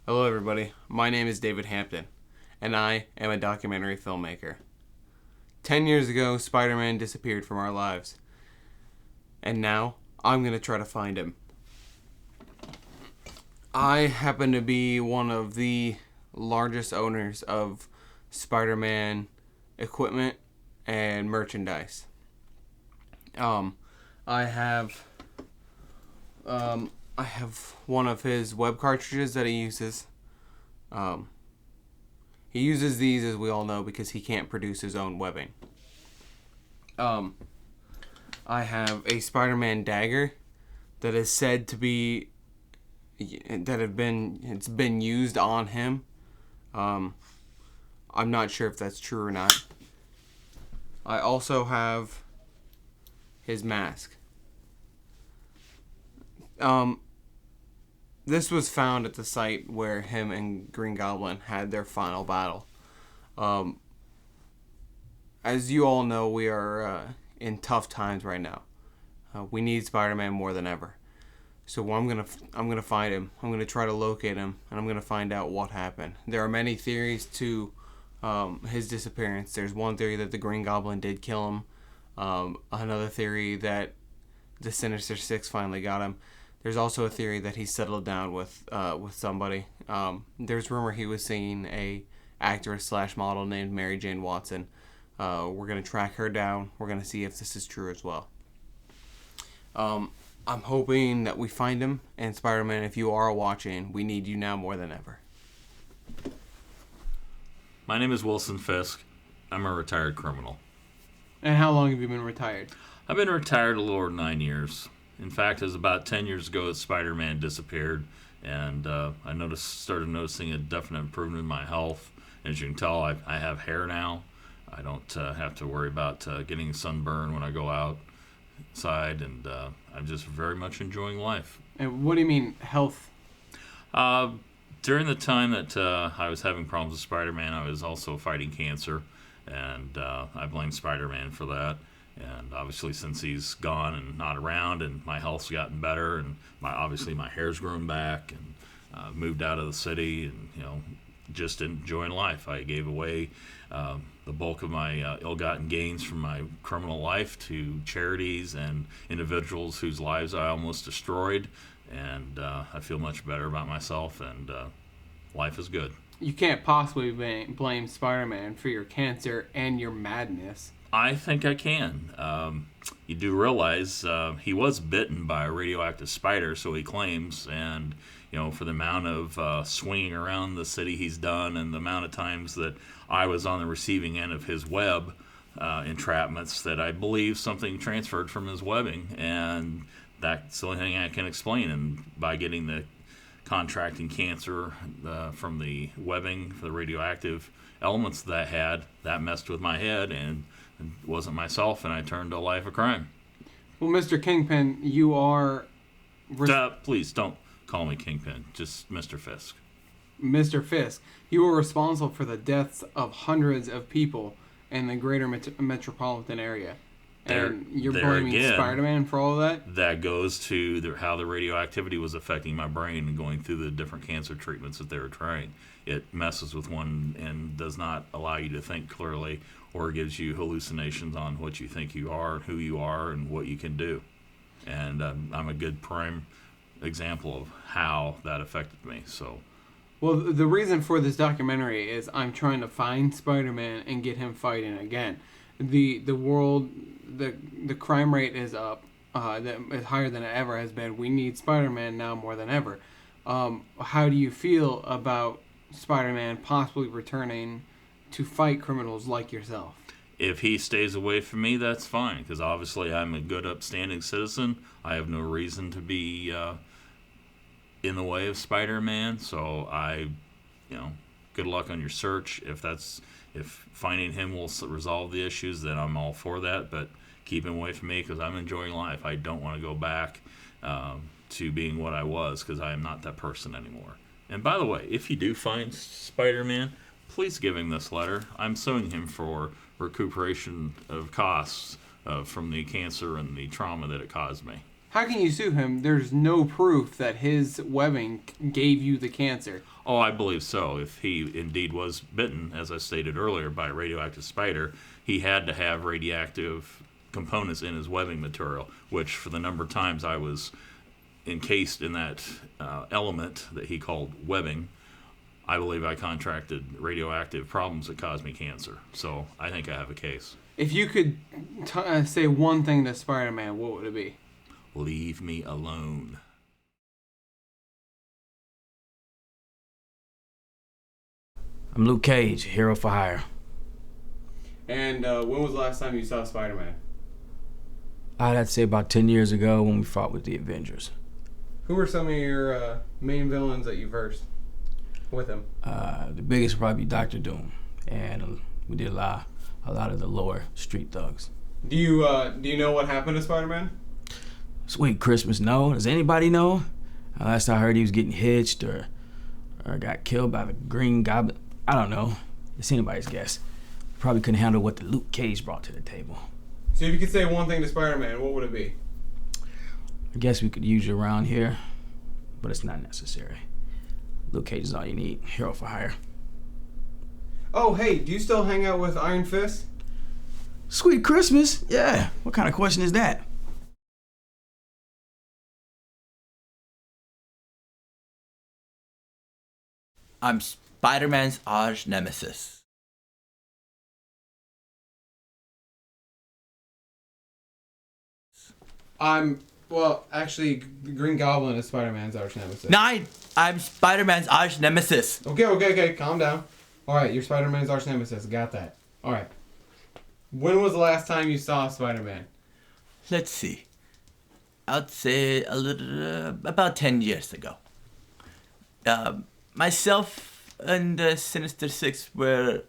Hello, everybody. My name is David Hampton, and I am a documentary filmmaker. 10 years ago, Spider-Man disappeared from our lives, and now I'm going to try to find him. I happen to be one of the largest owners of Spider-Man equipment and merchandise. I have I have one of his web cartridges that he uses. He uses these, as we all know, because he can't produce his own webbing. I have a Spider-Man dagger that is said to be it's been used on him. I'm not sure if that's true or not. I also have his mask. This was found at the site where him and Green Goblin had their final battle. As you all know, we are in tough times right now. We need Spider-Man more than ever. So I'm gonna find him. I'm gonna try to locate him, and I'm gonna find out what happened. There are many theories to his disappearance. There's one theory that the Green Goblin did kill him. Another theory that the Sinister Six finally got him. There's also a theory that he settled down with somebody. There's rumor he was seeing a actress / model named Mary Jane Watson. We're gonna track her down. We're gonna see if this is true as well. I'm hoping that we find him. And Spider-Man, if you are watching, we need you now more than ever. My name is Wilson Fisk. I'm a retired criminal. And how long have you been retired? I've been retired a little over 9 years. In fact, it was about 10 years ago that Spider-Man disappeared, and I started noticing a definite improvement in my health. As you can tell, I have hair now. I don't have to worry about getting sunburn when I go outside, and I'm just very much enjoying life. And what do you mean, health? During the time that I was having problems with Spider-Man, I was also fighting cancer, and I blame Spider-Man for that. And obviously, since he's gone and not around, and my health's gotten better, and my hair's grown back, and moved out of the city, and just enjoying life. I gave away the bulk of my ill-gotten gains from my criminal life to charities and individuals whose lives I almost destroyed, and I feel much better about myself, and life is good. You can't possibly blame Spider-Man for your cancer and your madness. I think I can. You do realize he was bitten by a radioactive spider, so he claims, and for the amount of swinging around the city he's done, and the amount of times that I was on the receiving end of his web entrapments, that I believe something transferred from his webbing, and that's the only thing I can explain. And by getting the contracting cancer from the webbing for the radioactive elements that I had, that messed with my head, and it wasn't myself, and I turned to a life of crime. Well, Mr. Kingpin, you are... Please don't call me Kingpin, just Mr. Fisk. Mr. Fisk, you were responsible for the deaths of hundreds of people in the greater metropolitan area. And you're blaming Spider-Man for all of that? That goes to how the radioactivity was affecting my brain and going through the different cancer treatments that they were trying. It messes with one and does not allow you to think clearly, or gives you hallucinations on what you think you are, who you are, and what you can do. And I'm a good prime example of how that affected me. So, well, the reason for this documentary is I'm trying to find Spider-Man and get him fighting again. The crime rate is up. That is higher than it ever has been. We need Spider-Man now more than ever. How do you feel about Spider-Man possibly returning to fight criminals like yourself? If he stays away from me, that's fine, because obviously I'm a good, upstanding citizen. I have no reason to be in the way of Spider-Man, so good luck on your search. If finding him will resolve the issues, then I'm all for that, but keep him away from me, because I'm enjoying life. I don't want to go back to being what I was, because I am not that person anymore. And by the way, if you do find Spider-Man, please give him this letter. I'm suing him for recuperation of costs from the cancer and the trauma that it caused me. How can you sue him? There's no proof that his webbing gave you the cancer. Oh, I believe so. If he indeed was bitten, as I stated earlier, by a radioactive spider, he had to have radioactive components in his webbing material, which for the number of times I was encased in that element that he called webbing, I believe I contracted radioactive problems that caused me cancer. So I think I have a case. If you could say one thing to Spider-Man, what would it be? Leave me alone. I'm Luke Cage, hero for hire. And when was the last time you saw Spider-Man? I'd have to say about 10 years ago when we fought with the Avengers. Who were some of your main villains that you versed with him? The biggest would probably be Dr. Doom, and we did a lot of the lower street thugs. Do you know what happened to Spider-Man? Sweet Christmas, no. Does anybody know? Last I heard he was getting hitched or got killed by the Green Goblin. I don't know. It's anybody's guess. Probably couldn't handle what the Luke Cage brought to the table. So if you could say one thing to Spider-Man, what would it be? I guess we could use you around here, but it's not necessary. Luke Cage is all you need. Hero for hire. Oh, hey, do you still hang out with Iron Fist? Sweet Christmas? Yeah. What kind of question is that? I'm Spider-Man's arch nemesis. Actually, the Green Goblin is Spider-Man's arch nemesis. Nine! I'm Spider-Man's arch nemesis. Okay, calm down. Alright, you're Spider-Man's arch nemesis, got that. Alright. When was the last time you saw Spider-Man? Let's see. I'd say about 10 years ago. Myself and the Sinister Six were,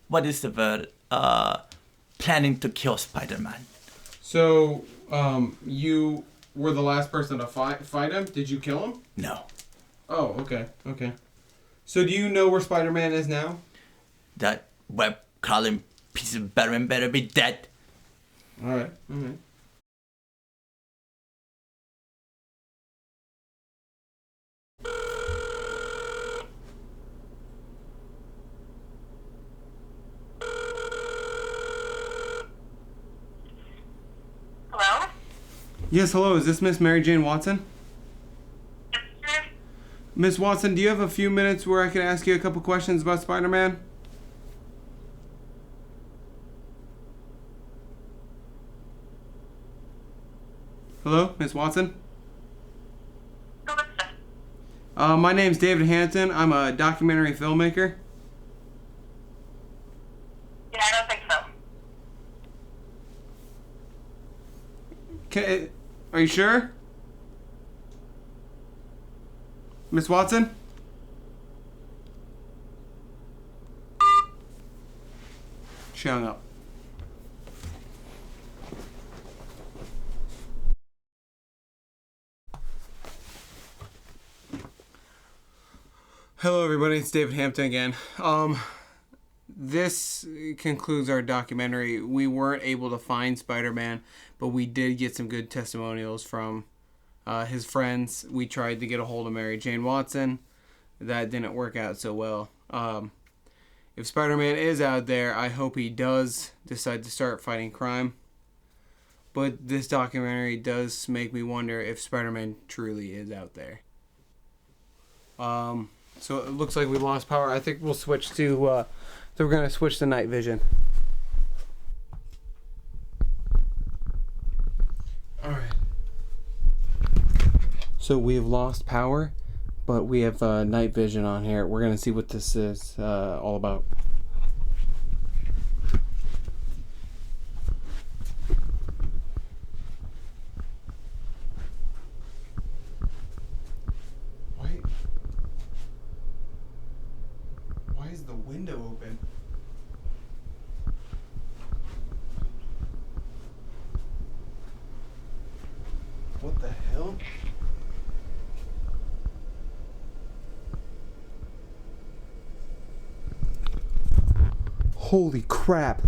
what is the word, planning to kill Spider-Man. So, you were the last person to fight him? Did you kill him? No. Oh, okay. So do you know where Spider-Man is now? That web-crawling piece of Batman better be dead. Alright. Hello? Yes, hello. Is this Miss Mary Jane Watson? Miss Watson, do you have a few minutes where I can ask you a couple questions about Spider-Man? Hello, Miss Watson? My name's David Hampton. I'm a documentary filmmaker. Yeah, I don't think so. Are you sure? Miss Watson? She hung up. Hello everybody, it's David Hampton again. This concludes our documentary. We weren't able to find Spider-Man, but we did get some good testimonials from his friends. We tried to get a hold of Mary Jane Watson. That didn't work out so well. If Spider-Man is out there, I hope he does decide to start fighting crime. But this documentary does make me wonder if Spider-Man truly is out there. So it looks like we lost power. I think we'll switch to... we're going to switch to night vision. Alright. So we have lost power, but we have night vision on here. We're going to see what this is all about. Why is the window open? What the hell? Holy crap.